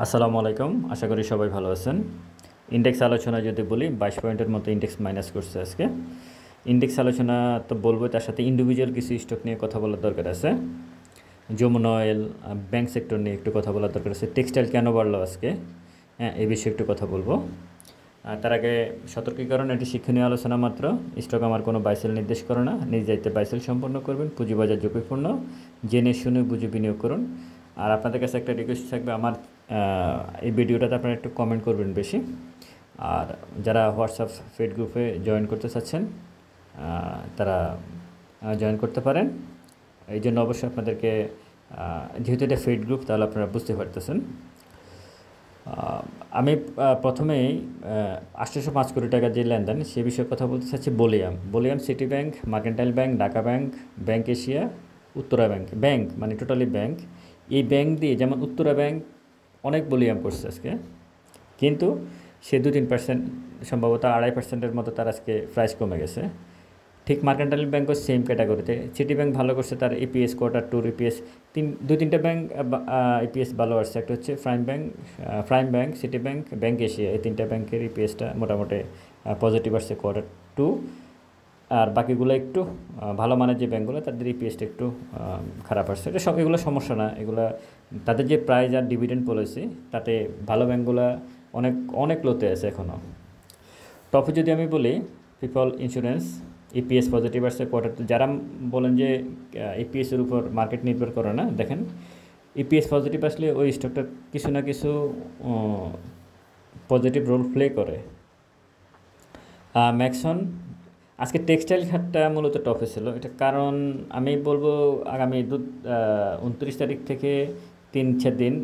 আসসালামু আলাইকুম, আশা করি সবাই ভালো আছেন। ইন্ডেক্স আলোচনা যদি বলি 22 পয়েন্টের মতো ইন্ডেক্স মাইনাস করছে আজকে। ইন্ডেক্স আলোচনা তো বলবো, তার সাথে ইন্ডিভিজুয়াল কিছু স্টক নিয়ে কথা বলার দরকার আছে। যমুনা অয়েল, ব্যাংক সেক্টর নিয়ে একটু কথা বলার দরকার আছে। টেক্সটাইল কেন বাড়লো আজকে, হ্যাঁ এই বিষয়ে একটু কথা বলবো। তার আগে সতর্কীকরণ, এটি শিক্ষণীয় আলোচনা মাত্র। স্টক আমার কোনো বাইসেল নির্দেশ করে না, নিজ দায়িত্বে বাইসেল সম্পন্ন করবেন। পুঁজিবাজার ঝুঁকিপূর্ণ, জেনে শুনে বুঝে বিনিয়োগ করুন। আর আপনাদের কাছে একটা রিকোয়েস্ট থাকবে, আমার এই ভিডিওটাতে আপনারা একটু কমেন্ট করবেন বেশি। আর যারা হোয়াটসঅ্যাপ ফেড গ্রুপে জয়েন করতে চাচ্ছেন তারা জয়েন করতে পারেন। এই জন্য অবশ্যই আপনাদেরকে, যেহেতু এটা ফেড গ্রুপ, তাহলে আপনারা বুঝতে পারতেছেন। আমি প্রথমেই 805 কোটি টাকা যে লেনদেন সে বিষয়ে কথা বলতে চাচ্ছি। বলিয়াম, City bank, mercantile bank, Dhaka bank, bank Asia, Uttara bank. Bank মানে টোটালি ব্যাংক। এই ব্যাংক দিয়ে, যেমন উত্তরা ব্যাংক অনেক বলিয়াম করছে আজকে, কিন্তু সে 2-3%, সম্ভবত 2.5%-এর মতো তার আজকে প্রাইস কমে গেছে। ঠিক মার্কেন্টাইল ব্যাংকও সেম ক্যাটাগরিতে। সিটি ব্যাংক ভালো করছে, তার ইপিএস Q2 ইপিএস 2-3টা ব্যাংক ইপিএস ভালো আসছে। একটা হচ্ছে prime bank, City bank, bank Asia. এই 3টা ব্যাংকের ইপিএসটা মোটামুটি পজিটিভ আসছে Q2। আর বাকিগুলো একটু ভালো মানের যে ব্যাংকগুলো, তাদের ইপিএসটা একটু খারাপ আসছে। এগুলো সমস্যা না, এগুলো তাদের যে প্রাইস আর ডিভিডেন্ড পলিসি, তাতে ভালো ব্যাংকগুলো অনেক অনেক লোতে আছে এখনও। টপে যদি আমি বলি, পিপল ইন্স্যুরেন্স ইপিএস পজিটিভ আসছে Q2। যারা বলেন যে ইপিএসের উপর মার্কেট নির্ভর করে না, দেখেন ইপিএস পজিটিভ আসলে ওই স্টকটার কিছু না কিছু পজিটিভ রোল প্লে করে। ম্যাক্সন আজকে টেক্সটাইল খাতটা মূলত টপে ছিল। এটা কারণ আমি বলবো, আগামী 29 তারিখ থেকে 3-4 দিন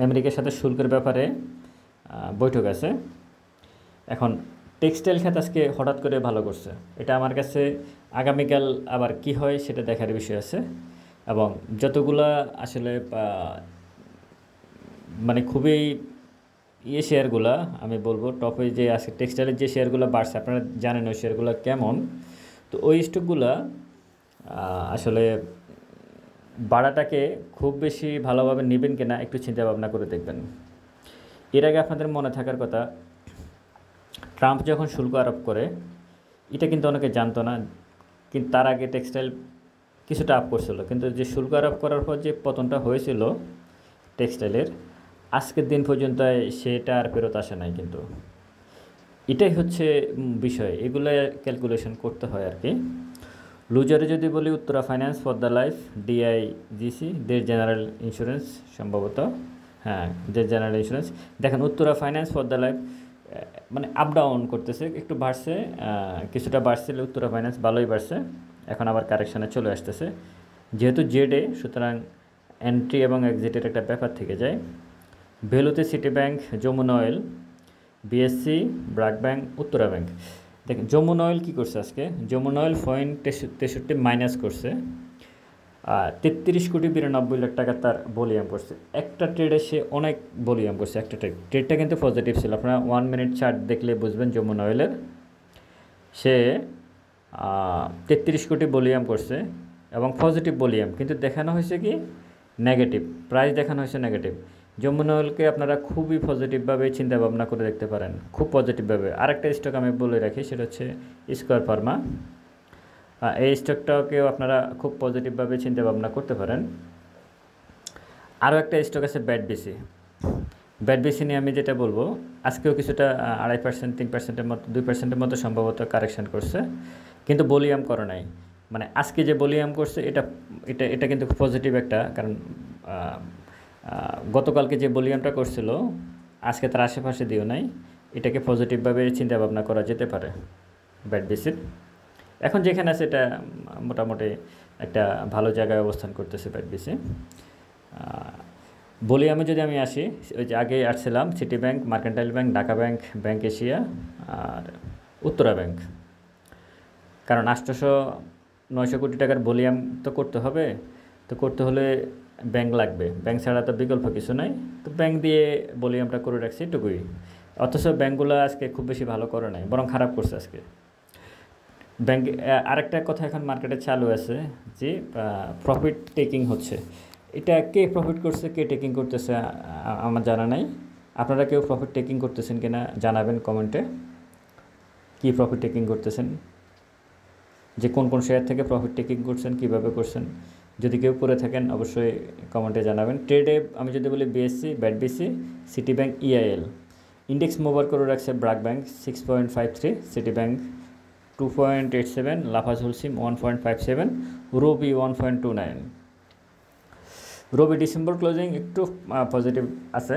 আমেরিকার সাথে শুল্কের ব্যাপারে বৈঠক আছে। এখন টেক্সটাইল খাত আজকে হঠাৎ করে ভালো করছে, এটা আমার কাছে আগামীকাল আবার কি হয় সেটা দেখার বিষয় আছে। এবং যতগুলা আসলে মানে খুবই শেয়ারগুলা আমি বলবো টপে, যে আজকে টেক্সটাইলের যে শেয়ারগুলো বাড়ছে, আপনারা জানেন ওই শেয়ারগুলো কেমন। তো ওই স্টকগুলা আসলে বাড়াটাকে খুব বেশি ভালোভাবে নেবেন কিনা একটু চিন্তা ভাবনা করে দেখবেন। এর আগে আপনাদের মনে থাকার কথা, ট্রাম্প যখন শুল্ক আরোপ করে, এটা কিন্তু অনেকে জানতো না, কিন্তু তার আগে টেক্সটাইল কিছুটা আপ করছিল। কিন্তু যে শুল্ক আরোপ করার পর যে পতনটা হয়েছিল টেক্সটাইলের, আজকের দিন পর্যন্ত সেটা আর ফেরত আসে নাই। কিন্তু এটাই হচ্ছে বিষয়, এগুলো ক্যালকুলেশন করতে হয় আর কি। লুজারে যদি বলি, উত্তরা ফাইন্যান্স, পদ্মা লাইফ, ডিআইজিসি, দেশ জেনারেল ইন্স্যুরেন্স, সম্ভবত হ্যাঁ দেশ জেনারেল ইন্স্যুরেন্স। দেখেন উত্তরা ফাইন্যান্স, পদ্মা লাইফ মানে আপ ডাউন করতেছে, একটু বাড়ছে, কিছুটা বাড়ছিল। উত্তরা ফাইন্যান্স ভালোই বাড়ছে, এখন আবার কারেকশানে চলে আসতেছে। যেহেতু জেডে, সুতরাং এন্ট্রি এবং এক্সিটের একটা ব্যাপার থেকে যায়। ভ্যালুতে City Bank, Jamuna Oil, BSC, BRAC Bank, Uttara Bank. দেখেন যমুনা অয়েল কী করছে আজকে, যমুনা অয়েল 0.63 মাইনাস করছে। 33,92,00,000 টাকা তার ভলিউম করছে। একটা ট্রেডে সে অনেক ভলিউম করছে, একটা ট্রেডটা কিন্তু পজিটিভ ছিল। আপনারা 1 মিনিট চার্ট দেখলে বুঝবেন যমুনা অয়েলের। সে 33 কোটি ভলিউম করছে এবং পজিটিভ ভলিউম, কিন্তু দেখানো হয়েছে কি নেগেটিভ, প্রাইস দেখানো হয়েছে নেগেটিভ। যমুনা অয়েলকে আপনারা খুবই পজিটিভভাবে চিন্তা ভাবনা করে দেখতে পারেন, খুব পজিটিভভাবে। আরেকটা স্টক আমি বলে রাখি, সেটা হচ্ছে স্কয়ার ফার্মা। এই স্টকটাকেও আপনারা খুব পজিটিভভাবে চিন্তা ভাবনা করতে পারেন। আরও একটা স্টক আছে ব্যাটবিসি নিয়ে আমি যেটা বলবো, আজকেও কিছুটা 2.5%, 3%-এর মতো, 2%-এর মতো সম্ভবত কারেকশান করছে, কিন্তু ভলিউম করে নাই। মানে আজকে যে ভলিউম করছে এটা এটা এটা কিন্তু পজিটিভ একটা, কারণ গতকালকে যে ভলিউমটা করছিল আজকে তার আশেপাশে দিও নাই। এটাকে পজিটিভভাবে চিন্তা ভাবনা করা যেতে পারে ব্যাটবিসির। এখন যেখানে আছে এটা মোটামুটি একটা ভালো জায়গায় অবস্থান করতেছে ব্যাটবিসি। ভলিউমে যদি আমি আসি, ওই যে আগে আসছিলাম City bank, mercantile bank, Dhaka bank, bank Asia আর উত্তরা ব্যাংক। কারণ 800-900 কোটি টাকার ভলিউম তো করতে হবে, তো করতে হলে ব্যাংক লাগবে, ব্যাংক ছাড়া তো বিকল্প কিছু নাই। তো ব্যাংক দিয়ে ভলিউমটা করে রাখছি এটুকুই। অথচ ব্যাংকগুলো আজকে খুব বেশি ভালো করে নাই, বরং খারাপ করছে আজকে। ব্যাংক আরেকটা কথা এখন মার্কেটে চালু আছে যে প্রফিট টেকিং হচ্ছে। এটা কে প্রফিট করছে, কে টেকিং করতেছে আমার জানা নাই। আপনারা কেউ প্রফিট টেকিং করতেছেন কিনা জানাবেন কমেন্টে, কি প্রফিট টেকিং করতেছেন, যে কোন কোন শেয়ার থেকে প্রফিট টেকিং করছেন, কিভাবে করছেন। যদি কেউ করে থাকেন অবশ্যই কমেন্টে জানাবেন। ট্রেডে আমি যদি বলি BSC, BATBC, City bank, EIL. Index mover করে রাখছে BRAC bank 6.53, City bank 2.87, Lafarge Holcim 1.57, Robi 1.29। Robi December closing একটু পজিটিভ আছে,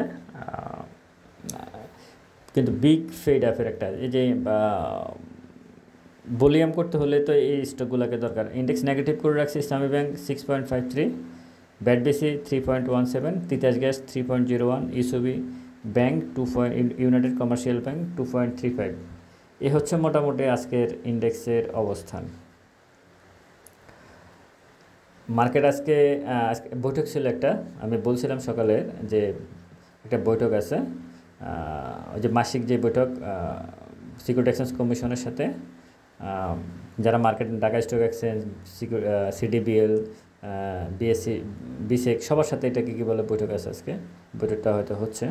কিন্তু বিগ ফেড অ্যাফের একটা, এই যে ভলিউম করতে হলে তো এই স্টকগুলোকে দরকার। ইন্ডেক্স নেগেটিভ করে রাখছে Islami bank 6.53, BATBC 3.17, Titas gas 3.01, ইসবি ব্যাংক 2. United Commercial bank 2.35। এ হচ্ছে মোটামুটি আজকের ইন্ডেক্সের অবস্থান। মার্কেট আজকে বৈঠক ছিল একটা, আমি বলছিলাম সকালে যে একটা বৈঠক আছে, ওই যে মাসিক যে বৈঠক সিকিউরিটি এক্সচেঞ্জ কমিশনের সাথে, যারা market, Dhaka stock exchange, CDBL, BSc, বিসেক, সবার সাথে এটা কী বলে বৈঠক আছে আজকে, বৈঠকটা হয়তো হচ্ছে।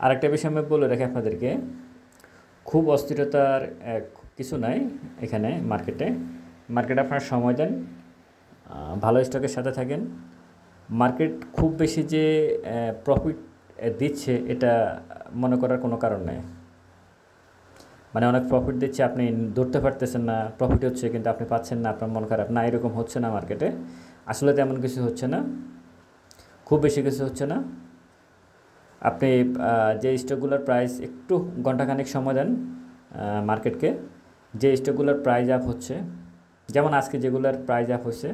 আরেকটা বিষয় আমি বলে রাখি আপনাদেরকে, খুব অস্থিরতার কিছু নাই এখানে মার্কেটে আপনারা সময় দেন, ভালো স্টকের সাথে থাকেন। মার্কেট খুব বেশি যে প্রফিট দিচ্ছে এটা মনে করার কোনো কারণ নেই। মানে অনেক প্রফিট দিচ্ছে, আপনি ধরতে পারতেছেন না, প্রফিট হচ্ছে কিন্তু আপনি পাচ্ছেন না, আপনার মন খারাপ না, এরকম হচ্ছে না মার্কেটে। আসলে তেমন কিছু হচ্ছে না, খুব বেশি কিছু হচ্ছে না। আপনি যে স্টকগুলোর প্রাইস, একটু ঘন্টাখানেক সময় দেন মার্কেটকে, যে স্টকগুলোর প্রাইস আপ হচ্ছে, যেমন আজকে যেগুলোর প্রাইস আপ হচ্ছে,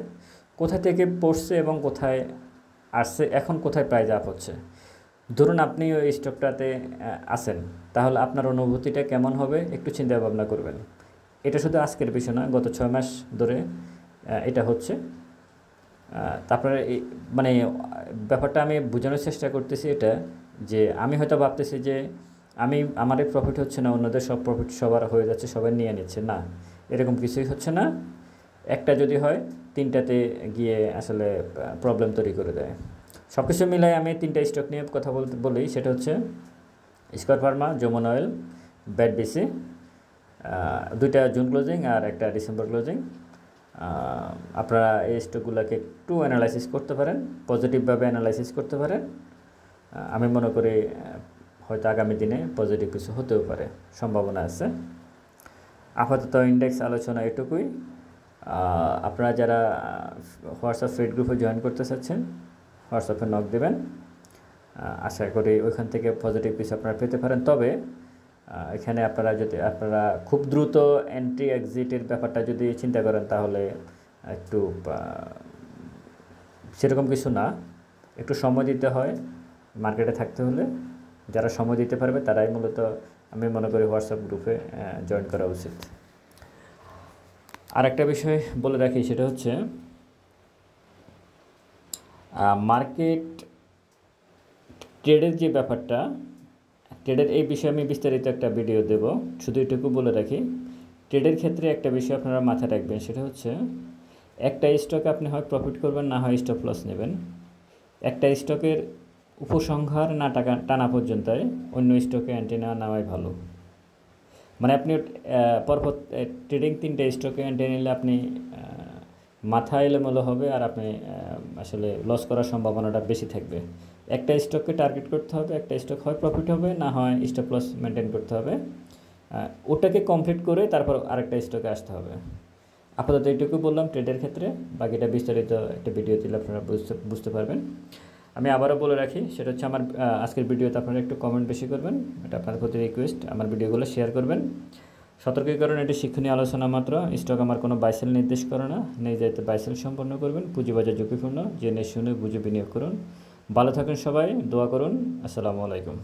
কোথা থেকে পড়ছে এবং কোথায় আসছে, এখন কোথায় প্রাইস আপ হচ্ছে। ধরুন আপনি ওই স্টকটাতে আছেন, তাহলে আপনার অনুভূতিটা কেমন হবে একটু চিন্তা ভাবনা করবেন। এটা শুধু আজকের বিষয় না, গত 6 মাস ধরে এটা হচ্ছে। তারপরে মানে ব্যাপারটা আমি বোঝানোর চেষ্টা করতেছি এটা, যে আমি হয়তো ভাবতেছি যে আমারই প্রফিট হচ্ছে না, অন্যদের সব প্রফিট সবার হয়ে যাচ্ছে, সবাই নিয়ে নিচ্ছে, না, এরকম কিছুই হচ্ছে না। একটা যদি হয়, তিনটাতে গিয়ে আসলে প্রবলেম তৈরি করে দেয়। সব কিছু মিলাই আমি 3টা স্টক নিয়ে কথা বলি, সেটা হচ্ছে স্কয়ার ফার্মা, যমুনা অয়েল, ব্যাটবিসি, 2টা জুন ক্লোজিং আর একটা ডিসেম্বর ক্লোজিং। আপনারা এই স্টকগুলোকে একটু অ্যানালাইসিস করতে পারেন, পজিটিভভাবে অ্যানালাইসিস করতে পারেন। আমি মনে করি হয়তো আগামী দিনে পজিটিভ কিছু হতেও পারে, সম্ভাবনা আছে। আপাতত ইন্ডেক্স আলোচনা এটুকুই। আপনারা যারা হোয়াটসঅ্যাপ ফিড গ্রুপে জয়েন করতে চাচ্ছেন, হোয়াটসঅ্যাপে নক দেবেন, আশা করি ওইখান থেকে পজিটিভ কিছু আপনারা পেতে পারেন। তবে এখানে আপনারা খুব দ্রুত এন্ট্রি এক্সিটের ব্যাপারটা যদি চিন্তা করেন, তাহলে একটু সেরকম কিছু না, একটু সময় দিতে হয় মার্কেটে থাকতে হলে। যারা সময় দিতে পারবে তারাই মূলত আমি মনে করি হোয়াটসঅ্যাপ গ্রুপে জয়েন করা উচিত। আর একটা বিষয় বলে রাখি, সেটা হচ্ছে মার্কেট ট্রেডের যে ব্যাপারটা, ট্রেডের এই বিষয়ে আমি বিস্তারিত একটা ভিডিও দেব, শুধু এটুকু বলে রাখি। ট্রেডের ক্ষেত্রে একটা বিষয় আপনারা মাথায় রাখবেন, সেটা হচ্ছে একটা স্টকে আপনি হয় প্রফিট করবেন, না হয় স্টপ লস নেবেন। একটা স্টকের উপসংহার না টানা পর্যন্ত অন্য স্টকে এন্ট্রি নেওয়াই ভালো। মানে আপনি পরপর ট্রেডিং 3টে স্টকে এন্ট্রি নিলে আপনি মাথা এলোমেলো হবে, আর আপনি আসলে লস করার সম্ভাবনাটা বেশি থাকবে। একটা স্টককে টার্গেট করতে হবে, একটা স্টক হয় প্রফিট হবে, না হয় স্টপ লস মেনটেন করতে হবে, ওটাকে কমপ্লিট করে তারপর আরেকটা স্টকে আসতে হবে। আপাতত এইটুকু বললাম ট্রেডের ক্ষেত্রে, বাকিটা বিস্তারিত একটা ভিডিও দিলে আপনারা বুঝতে পারবেন। আমি আবারও বলে রাখি, সেটা হচ্ছে আমার আজকের ভিডিওতে আপনারা একটু কমেন্ট বেশি করবেন, এটা আপনার প্রতি রিকোয়েস্ট। আমার ভিডিওগুলো শেয়ার করবেন। সতর্কীকরণ, এটি শিক্ষণীয় আলোচনা মাত্র। স্টক আমার কোনো বাইসেল নির্দেশ করে না, নেই যাইতে বাইসেল সম্পন্ন করবেন। পুঁজিবাজার ঝুঁকিপূর্ণ, জেনে শুনে বুঝে বিনিয়োগ করুন। ভালো থাকুন সবাই, দোয়া করুন। আসসালামু আলাইকুম।